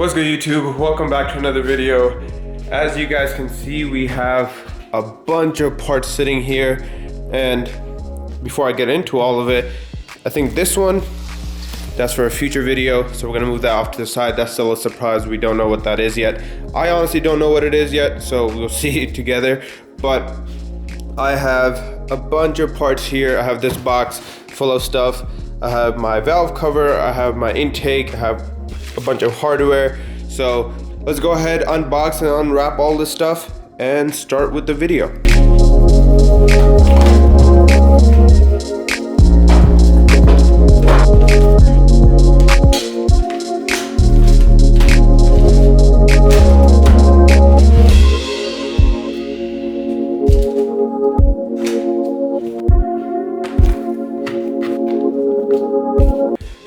What's good, YouTube? Welcome back to another video. As you guys can see, we have a bunch of parts sitting here, and before I get into all of it, I think this one, that's for a future video, so we're gonna move that off to the side. That's still a surprise. We don't know what that is yet. I honestly don't know what it is yet, so we'll see it together. But I have a bunch of parts here. I have this box full of stuff. I have my valve cover, I have my intake, I have a bunch of hardware. So let's go ahead, unbox and unwrap all this stuff and start with the video.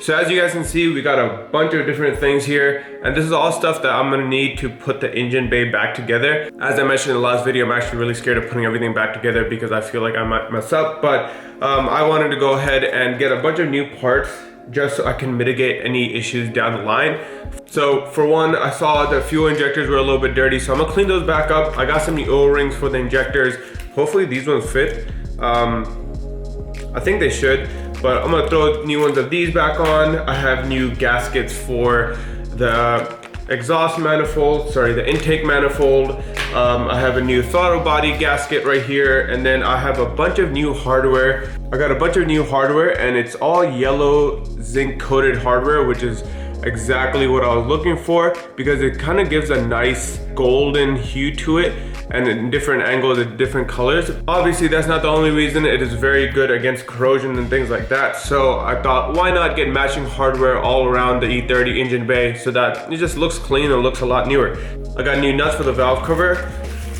So as you guys can see, we got a bunch of different things here, and this is all stuff that I'm gonna need to put the engine bay back together. As I mentioned in the last video, I'm actually really scared of putting everything back together because I feel like I might mess up, but I wanted to go ahead and get a bunch of new parts just so I can mitigate any issues down the line. So for one, I saw the fuel injectors were a little bit dirty, so I'm gonna clean those back up. I got some new O-rings for the injectors. Hopefully these ones fit. I think they should. But I'm gonna throw new ones of these back on. I have new gaskets for the exhaust manifold, the intake manifold. I have a new throttle body gasket right here, and then I have a bunch of new hardware. I got a bunch of new hardware, and it's all yellow zinc coated hardware, which is exactly what I was looking for because it kind of gives a nice golden hue to it, and in different angles and different colors. Obviously that's not the only reason. It is very good against corrosion and things like that. So I thought, why not get matching hardware all around the E30 engine bay so that it just looks clean and looks a lot newer. I got new nuts for the valve cover,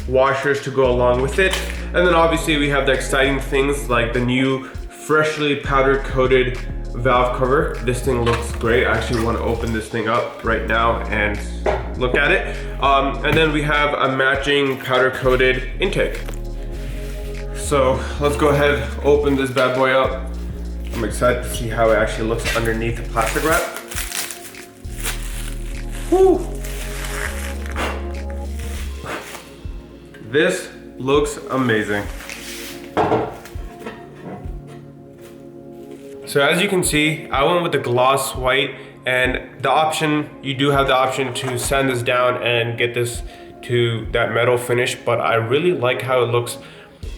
washers to go along with it, and then obviously we have the exciting things like the new freshly powder coated valve cover. This thing looks great. I actually want to open this thing up right now and look at it. And then we have a matching powder coated intake. So let's go ahead, open this bad boy up. I'm excited to see how it actually looks underneath the plastic wrap. Whew. This looks amazing. So as you can see, I went with the gloss white, and you do have the option to sand this down and get this to that metal finish, but I really like how it looks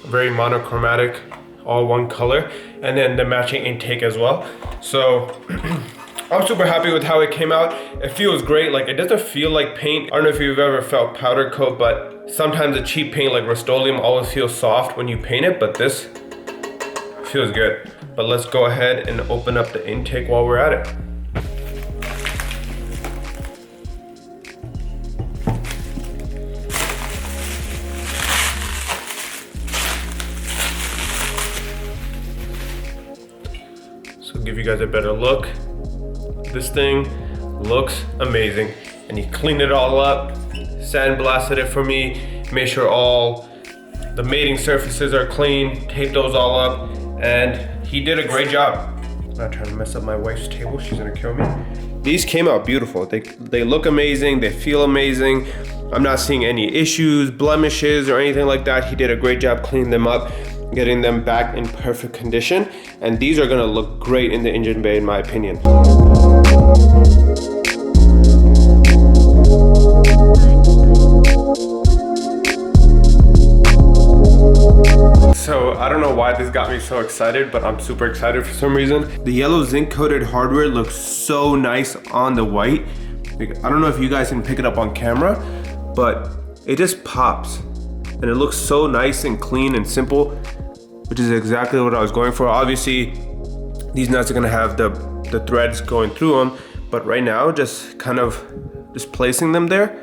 very monochromatic, all one color, and then the matching intake as well. So I'm super happy with how it came out. It feels great. Like, it doesn't feel like paint. I don't know if you've ever felt powder coat, but sometimes a cheap paint like Rust-Oleum always feels soft when you paint it, but this feels good. But let's go ahead and open up the intake while we're at it. So give you guys a better look. This thing looks amazing. And he cleaned it all up, sandblasted it for me, made sure all the mating surfaces are clean, taped those all up, and he did a great job. I'm not trying to mess up my wife's table, she's gonna kill me. These came out beautiful. They look amazing, they feel amazing. I'm not seeing any issues, blemishes, or anything like that. He did a great job cleaning them up, getting them back in perfect condition. And these are gonna look great in the engine bay, in my opinion. So I don't know why this got me so excited, but I'm super excited for some reason. The yellow zinc coated hardware looks so nice on the white. Like, I don't know if you guys can pick it up on camera, but it just pops. And it looks so nice and clean and simple, which is exactly what I was going for. Obviously, these nuts are gonna have the threads going through them, but right now, just placing them there,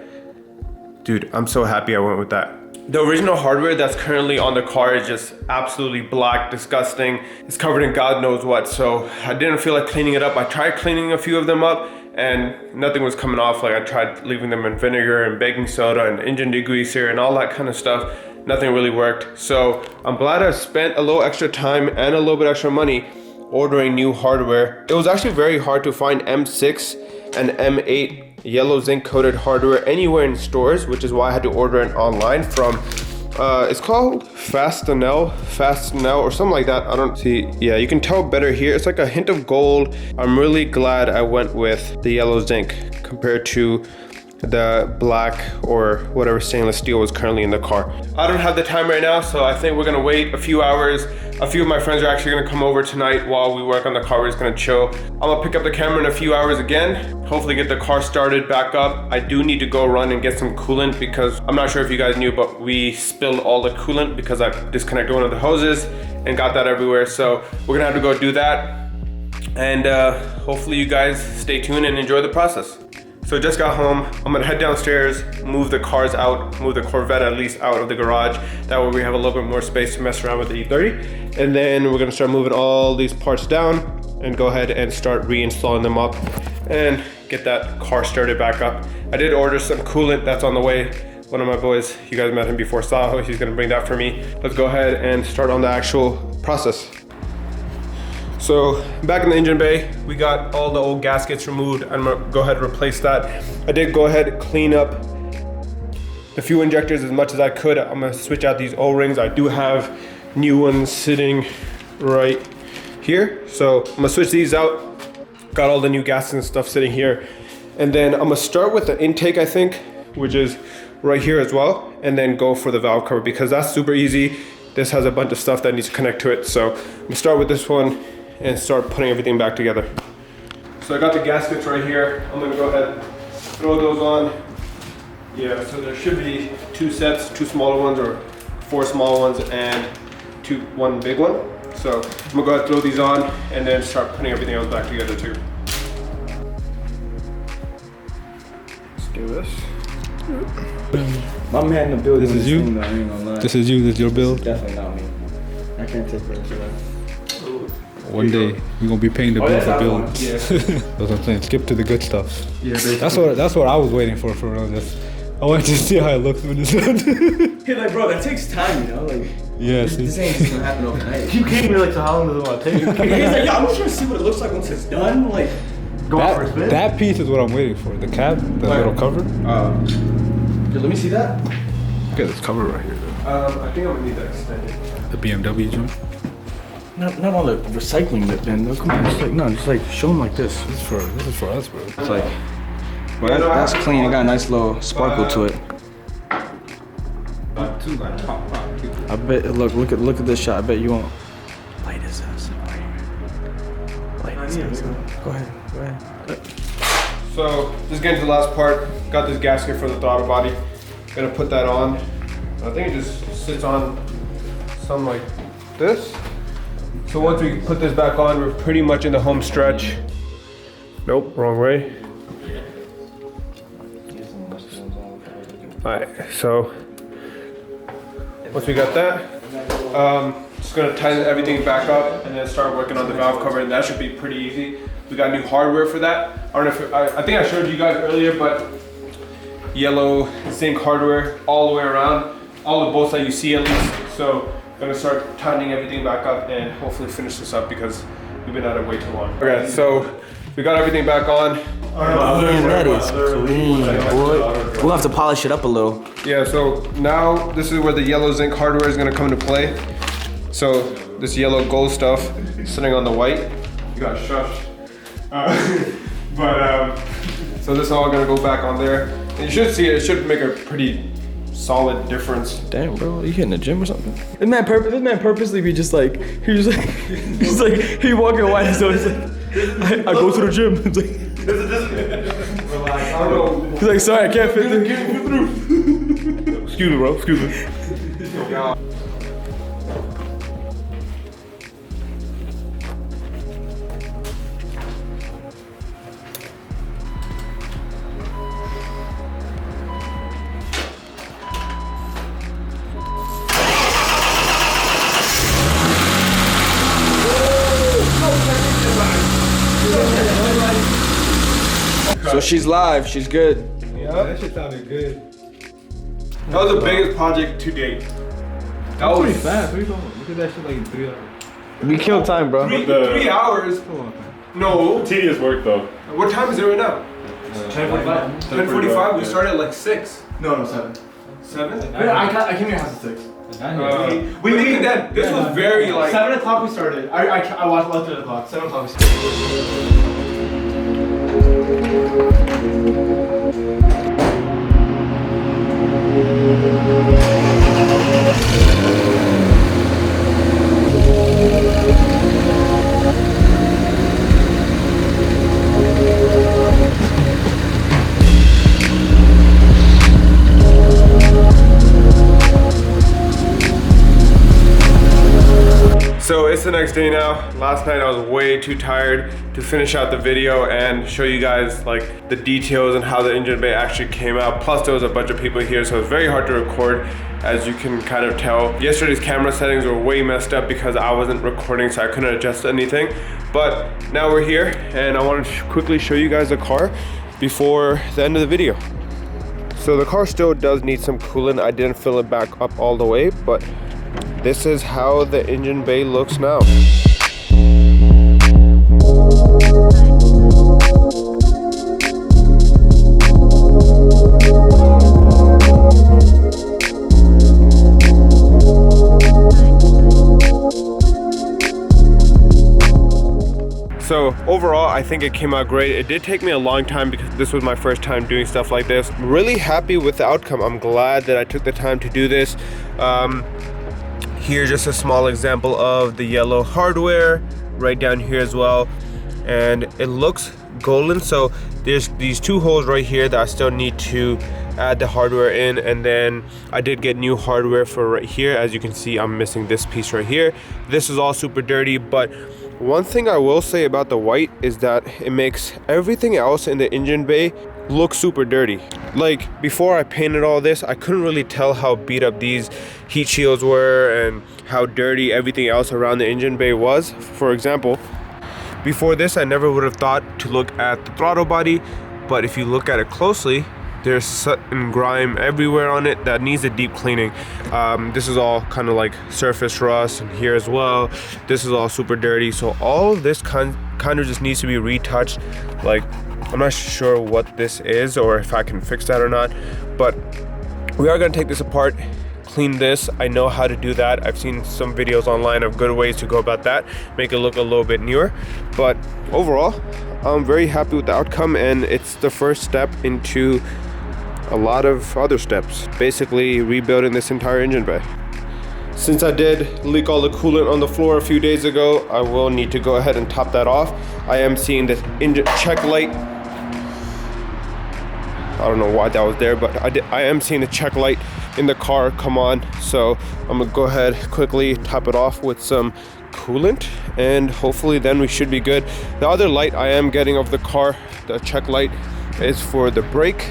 dude, I'm so happy I went with that. The original hardware that's currently on the car is just absolutely black, disgusting. It's covered in God knows what, so I didn't feel like cleaning it up. I tried cleaning a few of them up and nothing was coming off. Like, I tried leaving them in vinegar and baking soda and engine degreaser and all that kind of stuff. Nothing really worked. So I'm glad I spent a little extra time and a little bit extra money ordering new hardware. It was actually very hard to find M6 an M8 yellow zinc coated hardware anywhere in stores, which is why I had to order it online from it's called Fastenal or something like that. I don't see. Yeah, you can tell better here. It's like a hint of gold. I'm really glad I went with the yellow zinc compared to the black or whatever stainless steel was currently in the car. I don't have the time right now, so I think we're gonna wait a few hours. A few of my friends are actually gonna come over tonight while we work on the car. We're just gonna chill. I'm gonna pick up the camera in a few hours again, hopefully get the car started back up. I do need to go run and get some coolant because I'm not sure if you guys knew, but we spilled all the coolant because I disconnected one of the hoses and got that everywhere. So we're gonna have to go do that. And hopefully you guys stay tuned and enjoy the process. So just got home. I'm gonna head downstairs, move the cars out, move the Corvette at least out of the garage. That way we have a little bit more space to mess around with the E30. And then we're gonna start moving all these parts down and go ahead and start reinstalling them up and get that car started back up. I did order some coolant that's on the way. One of my boys, you guys met him before, Saho, he's gonna bring that for me. Let's go ahead and start on the actual process. So back in the engine bay, we got all the old gaskets removed. I'm gonna go ahead and replace that. I did go ahead and clean up the fuel injectors as much as I could. I'm gonna switch out these O-rings. I do have new ones sitting right here. So I'm gonna switch these out. Got all the new gaskets and stuff sitting here. And then I'm gonna start with the intake, I think, which is right here as well. And then go for the valve cover because that's super easy. This has a bunch of stuff that needs to connect to it. So I'm gonna start with this one and start putting everything back together. So I got the gaskets right here. I'm gonna go ahead, throw those on. Yeah, so there should be 2 sets, 2 smaller ones or 4 small ones and 1 big one. So I'm gonna go ahead and throw these on and then start putting everything else back together too. Let's do this. My man in the building. This is you? Thing, though, I ain't gonna lie. This is you, this is your build? Definitely not me. I can't take credit for that. One day we're gonna be paying the bill for builds. Yeah. That's what I'm saying. Skip to the good stuff. Yeah, That's what I was waiting for real. I wanted to see how it looks when it's done. Hey, like, bro, that takes time, you know? Like, yes. this ain't just gonna happen overnight. You came here like, so how long does it want to take? He's like, yeah, I'm just trying to see what it looks like once it's done. Like, Go out for a spin? That piece is what I'm waiting for. The cap, the little cover. dude, let me see that. Look at this cover right here. I think I'm gonna need that extended. The BMW jump. Not all the recycling bit, man. No, come on, just like show them like this. This is for us, bro. It's like, well, that's clean. It got a nice little sparkle to it. I bet. Look at this shot. I bet you won't. Light his ass up right here. Light his ass up. Go ahead. So just getting to the last part. Got this gasket for the throttle body. Gonna put that on. I think it just sits on something like this. So once we put this back on, we're pretty much in the home stretch. Nope, wrong way. Alright, so once we got that, just gonna tighten everything back up and then start working on the valve cover, and that should be pretty easy. We got new hardware for that. I don't know if I think I showed you guys earlier, but yellow zinc hardware all the way around, all the bolts that you see at least. So gonna start tightening everything back up and hopefully finish this up because we've been at it way too long. Okay, so we got everything back on. Man, that is clean, boy. We'll have to polish it up a little. Yeah, so now this is where the yellow zinc hardware is gonna come into play. So this yellow gold stuff sitting on the white. You got shushed. So this is all gonna go back on there. And you should see it should make a pretty solid difference. Damn, bro, you hitting the gym or something? This man purposely be just like, he's like, he walking white and so he's like, I go to the gym. It's like, he's like, sorry, I can't fit through. Excuse me, bro, excuse me. So she's live, she's good. Yeah, that shit sounded good. That was the biggest project to date. That was pretty fast. What are you talking about? Look at that shit like in 3 hours. We killed time, bro. 3 hours. Hold on, man. No. Tedious work though. What time is it right now? 10:45. 10:45. We started at like 6. No, 7. 7? Yeah, I came to your house at 6. We then. This was very like. 7 o'clock we started. I watched left at o'clock. 7 o'clock we started. So it's the next day now. Last night I was way too tired to finish out the video and show you guys like the details and how the engine bay actually came out. Plus there was a bunch of people here, so it was very hard to record, as you can kind of tell. Yesterday's camera settings were way messed up because I wasn't recording, so I couldn't adjust anything. But now we're here and I wanted to quickly show you guys the car before the end of the video. So the car still does need some coolant. I didn't fill it back up all the way, but this is how the engine bay looks now. So overall, I think it came out great. It did take me a long time because this was my first time doing stuff like this. I'm really happy with the outcome. I'm glad that I took the time to do this. Here's just a small example of the yellow hardware right down here as well. And it looks golden. So there's these 2 holes right here that I still need to add the hardware in. And then I did get new hardware for right here. As you can see, I'm missing this piece right here. This is all super dirty, but one thing I will say about the white is that it makes everything else in the engine bay look super dirty. Like before I painted all this, I couldn't really tell how beat up these heat shields were and how dirty everything else around the engine bay was. For example, before this I never would have thought to look at the throttle body, but if you look at it closely, there's soot and grime everywhere on it that needs a deep cleaning. This is all kind of like surface rust, and here as well. This is all super dirty. So all of this kind of just needs to be retouched. Like, I'm not sure what this is or if I can fix that or not, but we are gonna take this apart, clean this. I know how to do that. I've seen some videos online of good ways to go about that, make it look a little bit newer. But overall, I'm very happy with the outcome, and it's the first step into a lot of other steps, basically rebuilding this entire engine bay. Since I did leak all the coolant on the floor a few days ago, I will need to go ahead and top that off. I am seeing this engine check light. I don't know why that was there, but I am seeing the check light in the car come on. So I'm gonna go ahead quickly top it off with some coolant, and hopefully then we should be good. The other light I am getting of the car, the check light, is for the brake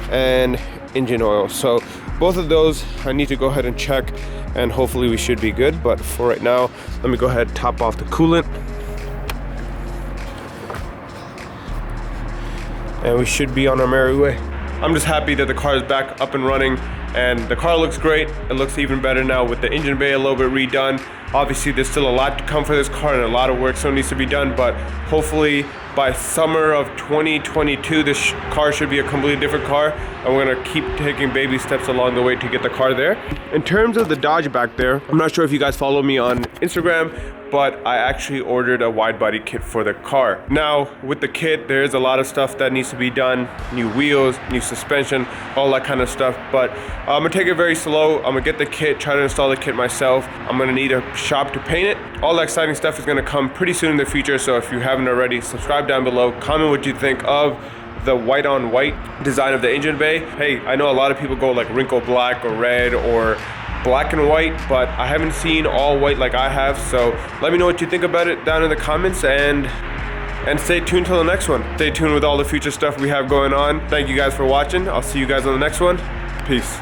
and engine oil. So both of those I need to go ahead and check, and hopefully we should be good. But for right now, let me go ahead and top off the coolant, and we should be on our merry way. I'm just happy that the car is back up and running, and the car looks great. It looks even better now with the engine bay a little bit redone. Obviously there's still a lot to come for this car and a lot of work still needs to be done, but hopefully by summer of 2022 this car should be a completely different car, and we're gonna keep taking baby steps along the way to get the car there. In terms of the Dodge back there, I'm not sure if you guys follow me on Instagram, but I actually ordered a wide body kit for the car. Now with the kit, there is a lot of stuff that needs to be done, new wheels, new suspension, all that kind of stuff, but I'm gonna take it very slow. I'm gonna get the kit, try to install the kit myself. I'm gonna need a shop to paint it. All that exciting stuff is gonna come pretty soon in the future, so if you haven't already, subscribe down below, comment what you think of the white on white design of the engine bay. Hey, I know a lot of people go like wrinkle black or red or black and white, but I haven't seen all white like I have, so let me know what you think about it down in the comments, and stay tuned till the next one. Stay tuned with all the future stuff we have going on. Thank you guys for watching. I'll see you guys on the next one. Peace.